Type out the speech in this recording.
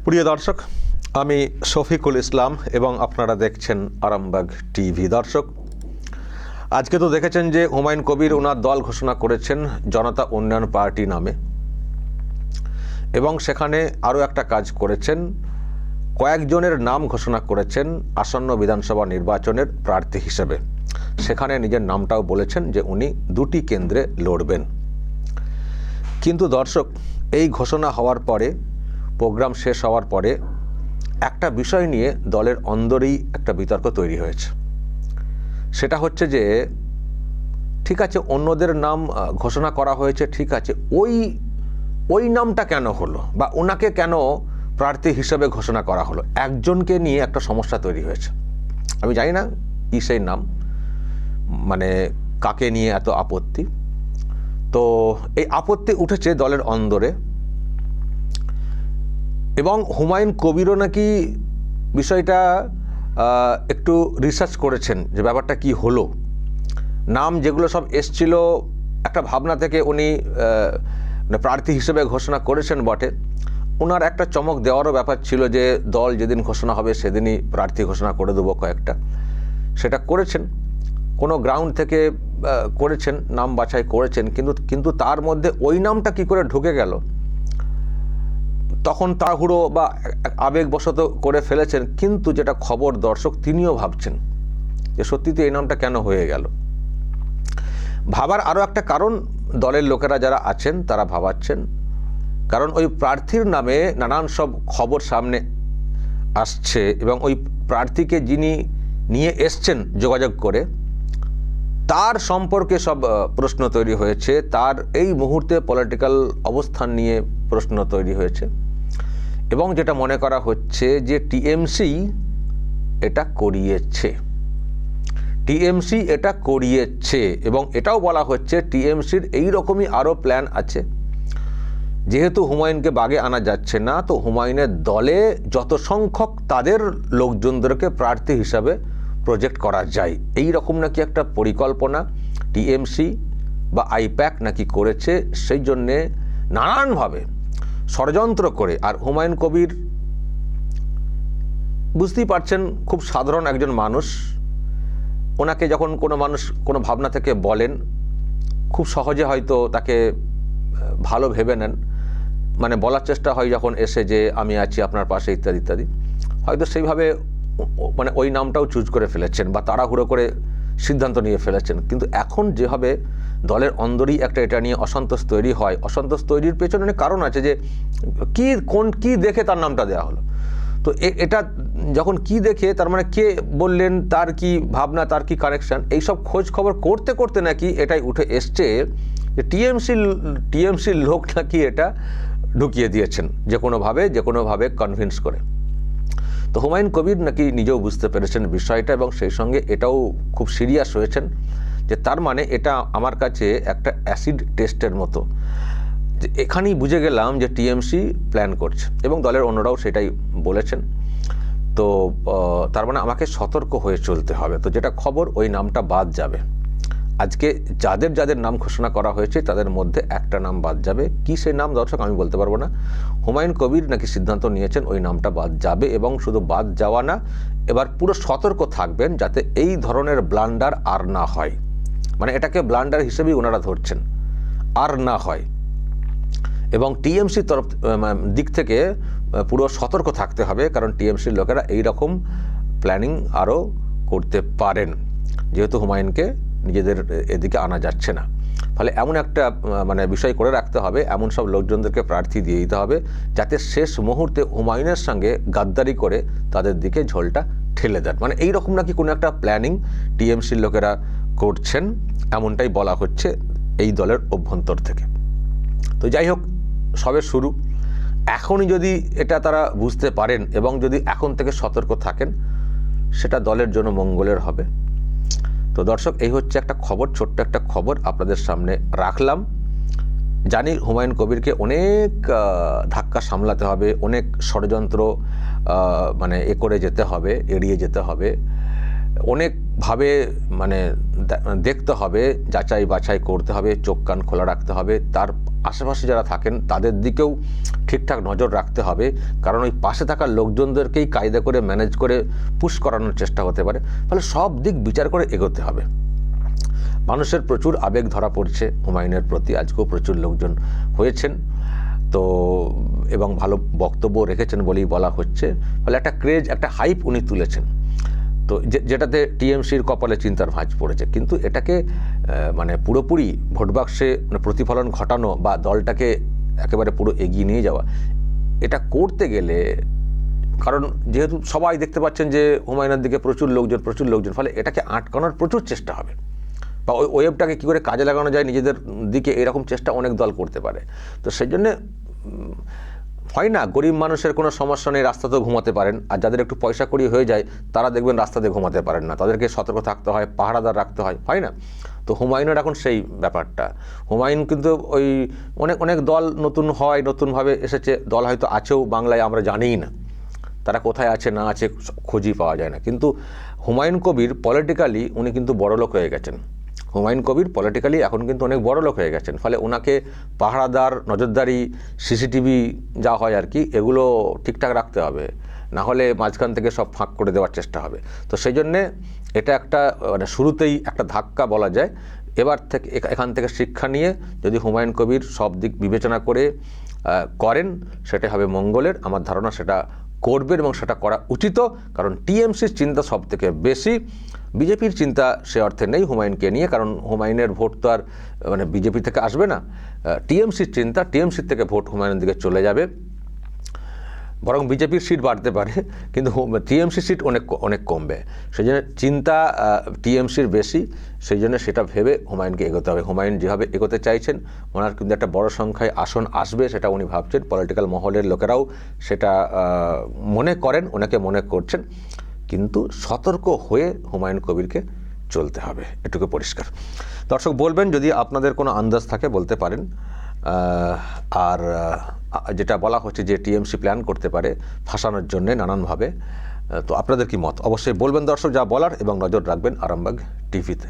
প্রিয় দর্শক, আমি শফিকুল ইসলাম এবং আপনারা দেখছেন আরামবাগ টিভি। দর্শক, আজকে তো দেখেছেন যে হুমায়ুন কবির ওনার দল ঘোষণা করেছেন জনতা উন্নয়ন পার্টি নামে, এবং সেখানে আরও একটা কাজ করেছেন, কয়েকজনের নাম ঘোষণা করেছেন আসন্ন বিধানসভা নির্বাচনের প্রার্থী হিসেবে। সেখানে নিজের নামটাও বলেছেন যে উনি দুটি কেন্দ্রে লড়বেন। কিন্তু দর্শক, এই ঘোষণা হওয়ার পরে, প্রোগ্রাম শেষ হওয়ার পরে একটা বিষয় নিয়ে দলের অন্দরেই একটা বিতর্ক তৈরি হয়েছে। সেটা হচ্ছে যে ঠিক আছে, অন্যদের নাম ঘোষণা করা হয়েছে, ঠিক আছে, ওই নামটা কেন হলো বা ওনাকে কেন প্রার্থী হিসেবে ঘোষণা করা হলো? একজনকে নিয়ে একটা সমস্যা তৈরি হয়েছে। আমি জানি না কি সেই নাম, মানে কাকে নিয়ে এত আপত্তি। তো এই আপত্তি উঠেছে দলের অন্দরে, এবং হুমায়ুন কবিরও নাকি বিষয়টা একটু রিসার্চ করেছেন যে ব্যাপারটা কি হলো। নাম যেগুলো সব এসছিল একটা ভাবনা থেকে উনি প্রার্থী হিসেবে ঘোষণা করেছেন বটে। ওনার একটা চমক দেওয়ারও ব্যাপার ছিল যে দল যেদিন ঘোষণা হবে সেদিনই প্রার্থী ঘোষণা করে দেবো কয়েকটা। সেটা করেছেন, কোনো গ্রাউন্ড থেকে করেছেন, নাম বাছাই করেছেন, কিন্তু তার মধ্যে ওই নামটা কি করে ঢুকে গেল তখন তাড়াহুড়ো বা আবেগবশত করে ফেলেছেন। কিন্তু যেটা খবর দর্শক, তিনিও ভাবছেন যে সত্যিতে এই নামটা কেন হয়ে গেল। ভাবার আরও একটা কারণ দলের লোকেরা যারা আছেন তারা ভাবাচ্ছেন, কারণ ওই প্রার্থীর নামে নানান সব খবর সামনে আসছে, এবং ওই প্রার্থীকে যিনি নিয়ে এসছেন যোগাযোগ করে, তার সম্পর্কে সব প্রশ্ন তৈরি হয়েছে, তার এই মুহূর্তে পলিটিক্যাল অবস্থান নিয়ে প্রশ্ন তৈরি হয়েছে, এবং যেটা মনে করা হচ্ছে যে টিএমসি এটা করিয়েছে, এবং এটাও বলা হচ্ছে টিএমসির এই রকমই আরও প্ল্যান আছে। যেহেতু হুমায়ুনকে বাগে আনা যাচ্ছে না, তো হুমায়ুনের দলে যত সংখ্যক তাদের লোকজনদেরকে প্রার্থী হিসাবে প্রজেক্ট করা যায়, এই রকম নাকি একটা পরিকল্পনা টিএমসি বা আইপ্যাক নাকি করেছে। সেই জন্যে নানানভাবে ষড়যন্ত্র করে, আর হুমায়ুন কবির বুঝতেই পারছেন খুব সাধারণ একজন মানুষ, ওনাকে যখন কোনো মানুষ কোনো ভাবনা থেকে বলেন, খুব সহজে হয়তো তাকে ভালো ভেবে নেন, মানে বলার চেষ্টা হয় যখন এসে যে আমি আছি আপনার পাশে ইত্যাদি ইত্যাদি, হয়তো সেইভাবে মানে ওই নামটাও চুজ করে ফেলেছেন বা তাড়াহুড়ো করে সিদ্ধান্ত নিয়ে ফেলেছেন। কিন্তু এখন যেভাবে দলের অন্দরেই একটা এটা নিয়ে অসন্তোষ তৈরি হয়, অসন্তোষ তৈরির পেছনে অনেক কারণ আছে, যে কি দেখে তার নামটা দেওয়া হলো। তো এটা যখন কি দেখে, তার মানে কে বললেন, তার কি ভাবনা, তার কি কানেকশন, এইসব খোঁজ খবর করতে করতে নাকি এটাই উঠে এসছে যে টিএমসির লোক নাকি এটা ঢুকিয়ে দিয়েছেন যে কোনোভাবে কনভিন্স করে। তো হুমায়ুন কবির নাকি নিজেও বুঝতে পেরেছেন বিষয়টা, এবং সেই সঙ্গে এটাও খুব সিরিয়াস হয়েছেন যে তার মানে এটা আমার কাছে একটা অ্যাসিড টেস্টের মতো, যে এখানেই বুঝে গেলাম যে টিএমসি প্ল্যান করছে, এবং দলের অন্যরাও সেটাই বলেছেন। তো তার মানে আমাকে সতর্ক হয়ে চলতে হবে। তো যেটা খবর, ওই নামটা বাদ যাবে। আজকে যাদের নাম ঘোষণা করা হয়েছে তাদের মধ্যে একটা নাম বাদ যাবে। কি সেই নাম দর্শক আমি বলতে পারবো না। হুমায়ুন কবির নাকি সিদ্ধান্ত নিয়েছেন ওই নামটা বাদ যাবে, এবং শুধু বাদ যাওয়া না, এবার পুরো সতর্ক থাকবেন যাতে এই ধরনের ব্লান্ডার আর না হয়। মানে এটাকে ব্লান্ডার হিসেবেই ওনারা ধরছেন, আর না হয়। এবং টিএমসির দিক থেকে পুরো সতর্ক থাকতে হবে, কারণ টিএমসির লোকেরা এই রকম প্ল্যানিং আরও করতে পারেন, যেহেতু হুমায়ুনকে নিজেদের এদিকে আনা যাচ্ছে না। ফলে এমন একটা মানে বিষয় করে রাখতে হবে, এমন সব লোকজনদেরকে প্রার্থী দিয়ে দিতে হবে যাতে শেষ মুহূর্তে হুমায়ুনের সঙ্গে গাদ্দারি করে তাদের দিকে ঝোলটা ঠেলে দেন। মানে এই রকম নাকি কোনো একটা প্ল্যানিং টিএমসির লোকেরা করছেন, এমনটাই বলা হচ্ছে এই দলের অভ্যন্তর থেকে। তো যাই হোক, সবে শুরু। এখনই যদি এটা তারা বুঝতে পারেন এবং যদি এখন থেকে সতর্ক থাকেন, সেটা দলের জন্য মঙ্গলের হবে। তো দর্শক, এই হচ্ছে একটা খবর, ছোট্ট একটা খবর আপনাদের সামনে রাখলাম। জানি হুমায়ুন কবিরকে অনেক ধাক্কা সামলাতে হবে, অনেক ষড়যন্ত্র মানে করে যেতে হবে, এড়িয়ে যেতে হবে, অনেকভাবে মানে দেখতে হবে, যাচাই বাছাই করতে হবে, চোখ কান খোলা রাখতে হবে। তার আশেপাশে যারা থাকেন তাদের দিকেও ঠিকঠাক নজর রাখতে হবে, কারণ ওই পাশে থাকা লোকজনদেরকেই কায়দা করে ম্যানেজ করে পুশ করানোর চেষ্টা হতে পারে। ফলে সব দিক বিচার করে এগোতে হবে। মানুষের প্রচুর আবেগ ধরা পড়ছে হুমায়ুনের প্রতি, আজকেও প্রচুর লোকজন হয়েছেন তো, এবং ভালো বক্তব্য রেখেছেন বলেই বলা হচ্ছে। ফলে একটা ক্রেজ, একটা হাইপ উনি তুলেছেন, তো যেটাতে টিএমসির কপালে চিন্তার ভাঁজ পড়েছে। কিন্তু এটাকে মানে পুরোপুরি ভোট বাক্সে প্রতিফলন ঘটানো বা দলটাকে একেবারে পুরো এগিয়ে নিয়ে যাওয়া, এটা করতে গেলে, কারণ যেহেতু সবাই দেখতে পাচ্ছেন যে হুমায়ুনের দিকে প্রচুর লোকজন, ফলে এটাকে আটকানোর প্রচুর চেষ্টা হবে, বা ওই ওয়েবটাকে কী করে কাজে লাগানো যায় নিজেদের দিকে, এরকম চেষ্টা অনেক দল করতে পারে। তো সেই জন্যে হয় না, গরিব মানুষের কোনো সমস্যা নেই, রাস্তাতেও ঘুমাতে পারেন, আর যাদের একটু পয়সা কড়ি হয়ে যায় তারা দেখবেন রাস্তাতে ঘুমাতে পারেন না, তাদেরকে সতর্ক থাকতে হয়, পাহারাদার রাখতে হয় না? তো হুমায়ুনের এখন সেই ব্যাপারটা। হুমায়ুন কিন্তু ওই অনেক দল নতুন হয়, নতুনভাবে এসেছে, দল হয়তো আছেও বাংলায়, আমরা জানিই না তারা কোথায় আছে না আছে, খোঁজই পাওয়া যায় না। কিন্তু হুমায়ুন কবির পলিটিক্যালি উনি কিন্তু বড়লোক হয়ে গেছেন। হুমায়ুন কবির পলিটিক্যালি এখন কিন্তু অনেক বড় লোক হয়ে গেছেন। ফলে ওনাকে পাহারাদার, নজরদারি, সিসিটিভি যা হয় আর কি, এগুলো ঠিকঠাক রাখতে হবে, না হলে মাঝখান থেকে সব ফাঁক করে দেওয়ার চেষ্টা হবে। তো সেই জন্যে এটা একটা মানে শুরুতেই একটা ধাক্কা বলা যায়। এবার থেকে এখান থেকে শিক্ষা নিয়ে যদি হুমায়ুন কবির সব দিক বিবেচনা করে করেন, সেটা হবে মঙ্গলের। আমার ধারণা সেটা করবেন এবং সেটা করা উচিত, কারণ টিএমসির চিন্তা সব থেকে বেশি, বিজেপির চিন্তা সে অর্থে নেই হুমায়ুনকে নিয়ে, কারণ হুমায়ুনের ভোট তো আর মানে বিজেপি থেকে আসবে না। টিএমসির চিন্তা, টিএমসির থেকে ভোট হুমায়ুনের দিকে চলে যাবে, বরং বিজেপির সিট বাড়তে পারে, কিন্তু টিএমসির সিট অনেক কমবে। সেই জন্য চিন্তা টিএমসির বেশি, সেই জন্য সেটা ভেবে হুমায়ুনকে এগোতে হবে। হুমায়ুন যেভাবে এগোতে চাইছেন, ওনার কিন্তু একটা বড় সংখ্যায় আসন আসবে, সেটা উনি ভাবছেন, পলিটিক্যাল মহলের লোকেরাও সেটা মনে করেন, ওনাকে মনে করছেন। কিন্তু সতর্ক হয়ে হুমায়ুন কবিরকে চলতে হবে, এটুকু পরিষ্কার। দর্শক বলবেন যদি আপনাদের কোনো আন্দাজ থাকে বলতে পারেন। আর যেটা বলা হচ্ছে যে টিএমসি প্ল্যান করতে পারে ফাঁসানোর জন্যে নানানভাবে, তো আপনাদের কি মত অবশ্যই বলবেন দর্শক, যা বলার, এবং নজর রাখবেন আরামবাগ টিভিতে।